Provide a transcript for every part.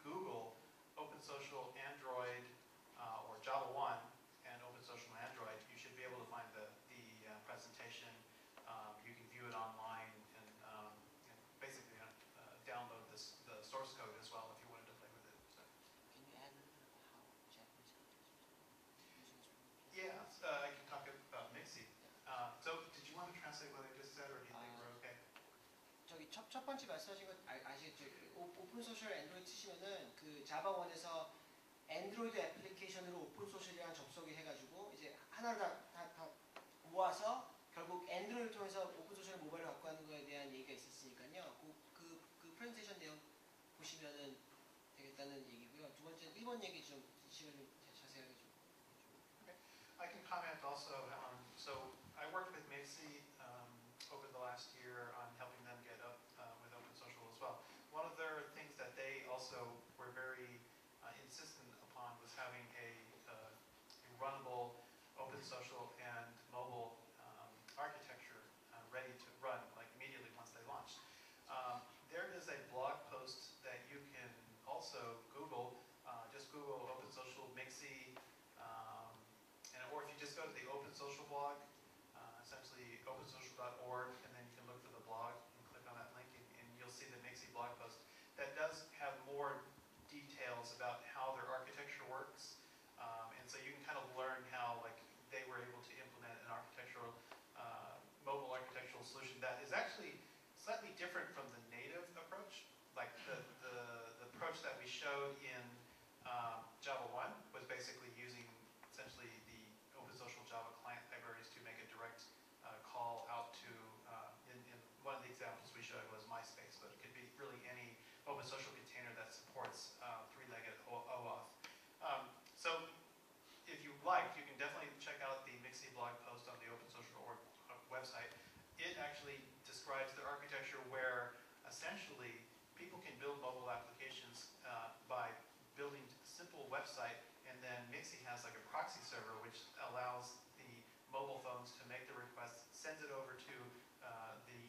Google OpenSocial Android or Java 1 and OpenSocial Android, you should be able to find the presentation. You can view it online and basically download the source code as well if you wanted to play with it. So. Can you add how Japanese context is? Yeah, I can talk about Mixi. So, did you want to translate what I just said, or do you think we're okay? 저기 첫 번째 말씀하신 거 아시겠죠? 오픈소셜 앤드로이드 치시면은 그 자바1에서 앤드로이드 애플리케이션으로 오픈소셜이랑 접속이 해가지고 이제 하나로 다 모아서 결국 앤드로이드 통해서 오픈소셜 모바일을 갖고 하는 거에 대한 얘기가 있었으니까요. 그 프레젠테이션 내용 보시면은 되겠다는 얘기고요. 두 번째는 1번 얘기 좀 시간을 좀 자세하게 좀. Okay. I can comment also. So I worked with Mixi over the last year on helping them get up with OpenSocial as well. One of their things that they also were very insistent upon was having a runnable OpenSocial and mobile architecture ready to run like immediately once they launched. There is a blog post that you can also Google. Just Google OpenSocial Mixi, or if you just go to the OpenSocial blog, essentially opensocial.org, and then you can look for the blog and click on that link, and you'll see the Mixi blog post that does have more details about how their architecture works, and so you can kind of learn how like they were able to implement an architectural mobile architectural solution that is actually slightly different from the native approach. Like the approach that we showed in Java 1 was basically using essentially the OpenSocial Java client libraries to make a direct call out to, in one of the examples we showed was MySpace, but it could be really any OpenSocial container that supports three-legged OAuth. So if you like, you can definitely check out the Mixi blog post on the OpenSocial.org website. It actually describes the architecture where essentially people can build mobile applications by building a simple website, and then Mixi has like a proxy server which allows the mobile phones to make the request, sends it over to the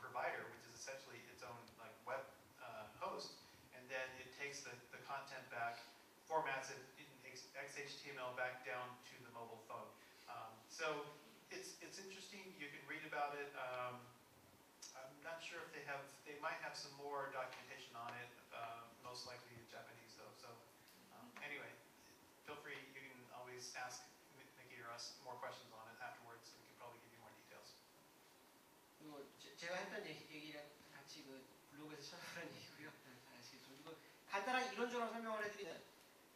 provider, which is essentially its own like web host, and then it takes the content back, formats it in XHTML back down to the mobile phone. So it's interesting. You can read about it. I'm not sure if they might have some more documentation on it, most likely in Japanese though. So anyway, feel free, you can always ask Mickey or us more questions on it afterwards, and we can probably give you more details. 그리고 제가 했던 얘기랑 같이 그 블로그에서 찾아보는 얘기고요. 그리고 간단하게 이론적으로 설명을 해드리면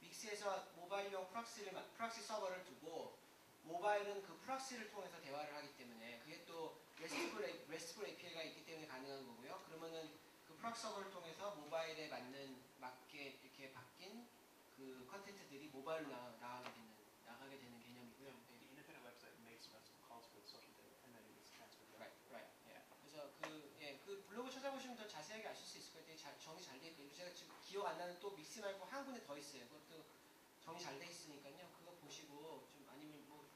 믹스에서 모바일용 프락시 서버를 두고 모바일은 그 프락시를 통해서 대화를 하기 때문에 그게 또 RESTful API가 있기 때문에 가능한 거고요. 그러면은 그 프락시 서버를 통해서 모바일에 맞게 이렇게 바뀐 그 컨텐츠들이 모바일로 나가게 되는 개념이고요. The independent website makes RESTful calls for the social data, and then it is transferred. Right. Yeah. 그래서 그 블로그 찾아보시면 더 자세하게 아실 수 있을 거예요. 정리 잘 돼 있고요. 제가 지금 기억 안 나는 또 믹스 말고 한 군데 더 있어요. 그것도 정리 잘 돼 있으니까요. 그거 보시고 좀 아니면 뭐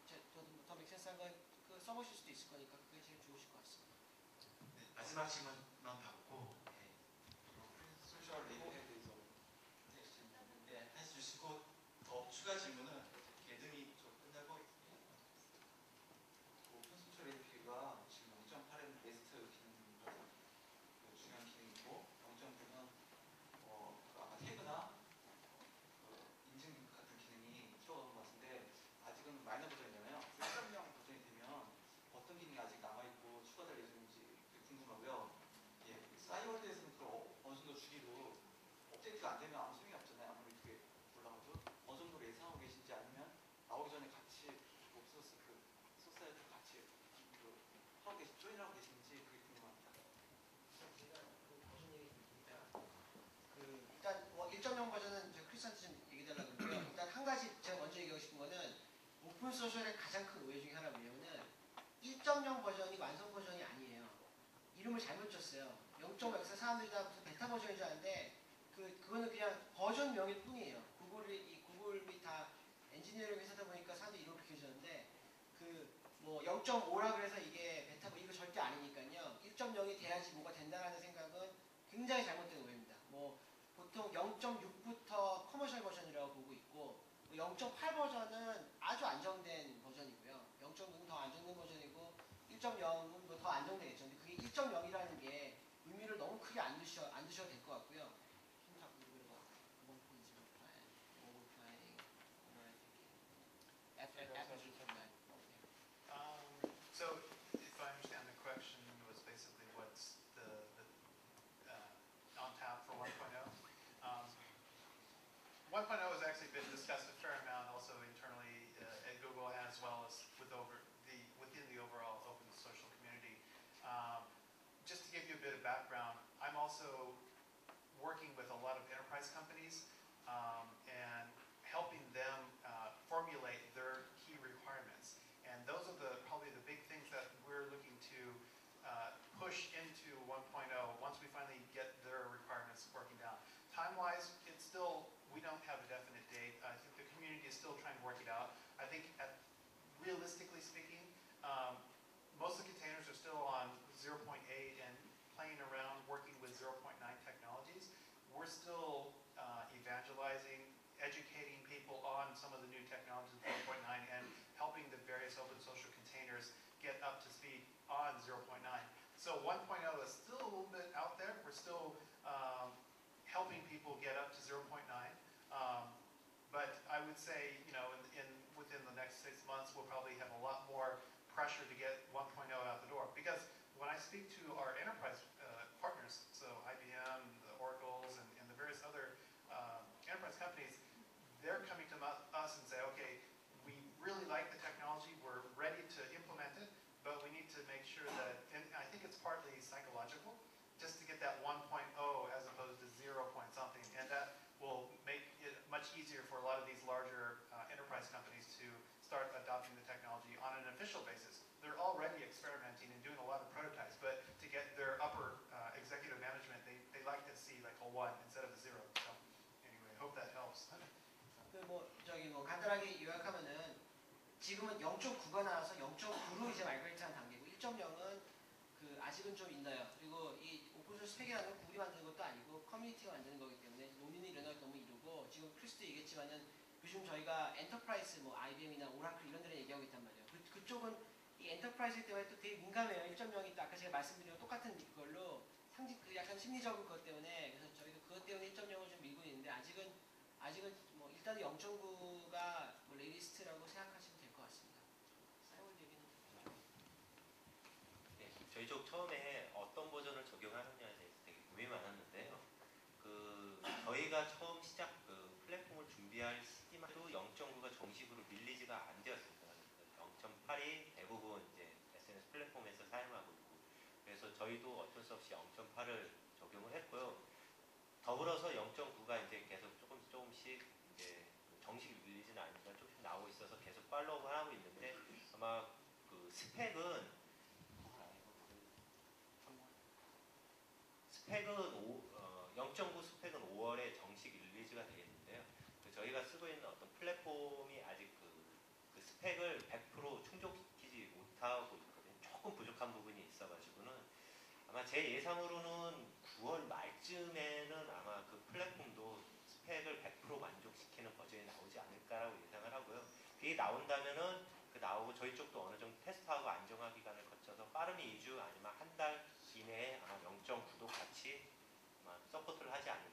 더 맥센스한 건 그 써보실 수도 있을 거니까 그게 제일 좋으실 것 같습니다. 네, 마지막 질문만 받고 소셜 API에 대해서 해주시고 더 추가 질문은 개등이 좀 끝나고 오픈 소셜 API가 지금 0.8에는 REST 기능이라서 중요한 기능이고 0.9는 아마 태그나 인증 같은 기능이 들어가는 것 같은데 아직은 마이너 버전이잖아요. 1.0 버전이 되면 어떤 기능이 아직 남아있고 추가될 예정인지 궁금하고요. 예, 싸이월드에서는 어느 정도 주기로 업데이트가 안 되면 아무 소용이 없잖아요. 아무리 그게 올라가도 어느 정도로 예상하고 계신지 아니면 나오기 전에 같이 옵소스 그 소사이트 같이 하고 조인하고 계신지 그게 궁금합니다. 제가 무슨 얘기입니까? 일단 1.0 버전은 저 크리스한테 좀 얘기해달라고 그러고요. 일단 한 가지 제가 먼저 얘기하고 싶은 거는 오픈 소셜의 가장 큰 오해 중에 하나가 뭐냐면은 1.0 버전이 완성 버전이 아니에요. 이름을 잘못 줬어요. 0.0에서 사람들이 다 무슨 베타 버전인 줄 아는데 그거는 그냥 버전명일 뿐이에요. 구글이 다 엔지니어링 회사다 보니까 사람들이 이렇게 기억하는데 뭐 0.5라 그래서 이게 베타 이거 절대 아니니까요. 1.0이 돼야지 뭐가 된다라는 생각은 굉장히 잘못된 오해입니다. 뭐 보통 0.6 0.8 버전은 아주 안정된 버전이고요. 0.9는 더 안정된 버전이고 1.0은 뭐 더 안정되겠죠. 근데 그게 1.0이라는 게 의미를 너무 크게 안 두셔도 될 것 같고요. So if I understand the question was basically what's the on tap for 1.0. 1.0 has actually been discussed a fair amount also internally at Google as well as within the overall open social community. Just to give you a bit of background, I'm also working with a lot of enterprise companies and helping them formulate their key requirements. And those are probably the big things that we're looking to push into 1.0 once we finally get their requirements working down. Time-wise, we don't have a definite date. I think the community is still trying to work it out. I think realistically speaking, most of the containers are still on 0.8 and playing around working with 0.9 technologies. We're still evangelizing, educating people on some of the new technologies of 0.9 and helping the various open social containers get up to speed on 0.9. So 1.0 is still a little bit out there. We're still helping people get up to 0.9. But I would say, within the next 6 months, we'll probably have a lot more pressure to get 1.0 out the door. Because when I speak to our enterprise partners, so IBM, the Oracles, and the various other enterprise companies, they're coming to us and say, okay, we really like the technology, we're ready to implement it, but we need to make sure that, and I think it's partly psychological, just to get that 1.0 as opposed to 0 point something, and that will make it much easier for a lot of these larger enterprise companies to start adopting the technology on an official basis. They're already experimenting and doing a lot of prototypes, but to get their upper executive management, they like to see like a 1 instead of a 0. So anyway, I hope that helps. 간단하게 요약하면은 지금은 0.9가 나와서 0.9로 이제 마이그레이트한 단계고 1.0은 아직은 좀 있나요. 그리고 이 오픈소스 스펙이라는 건 구글이 만드는 것도 아니고 커뮤니티가 만드는 거기 때문에 논의는 일어나기 너무 이르고 지금 크리스도 얘기했지만은 요즘 저희가 엔터프라이즈 뭐 IBM이나 오라클 이런 데를 얘기하고 있단 말이에요. 그쪽은 이 엔터프라이즈 때문에 또 되게 민감해요. 1.0이 또 아까 제가 말씀드린 똑같은 걸로 약간 심리적인 것 때문에 그래서 저희도 그것 때문에 1.0을 좀 밀고 있는데 아직은 뭐 일단 0.9가 뭐 레이리스트라고 생각하시면 될 것 같습니다. 사용을 얘기는 네, 저희 쪽 처음에 어떤 버전을 적용하느냐에 대해서 되게 고민이 많았는데요. 저희가 처음 플랫폼을 준비할 시기만 해도 0.9가 정식으로 릴리즈가 안 되었습니다. 0.8이 대부분 이제 SNS 플랫폼에서 사용하고 있고, 그래서 저희도 어쩔 수 없이 0.8을 적용을 했고요. 더불어서 0.9가 이제 계속 조금씩 이제 정식 릴리즈는 아니지만 조금씩 나오고 있어서 계속 팔로우를 하고 있는데 아마 스펙은 0.9 스펙은 5월에 정식 릴리즈가 되겠는데요. 저희가 쓰고 있는 어떤 플랫폼이 아직 그 스펙을 100% 충족시키지 못하고 있거든요. 조금 부족한 부분이 있어가지고는 아마 제 예상으로는 9월 말쯤에는 아마 그 플랫폼도 스펙을 100% 만족시키는 버전이 나오지 않을까라고 예상을 하고요. 그게 나온다면은 나오고 저희 쪽도 어느 정도 테스트하고 안정화 기간을 거쳐서 빠르면 2주 아니면 한 달 이내에 아마 0.9도 같이 아마 서포트를 하지 않을까.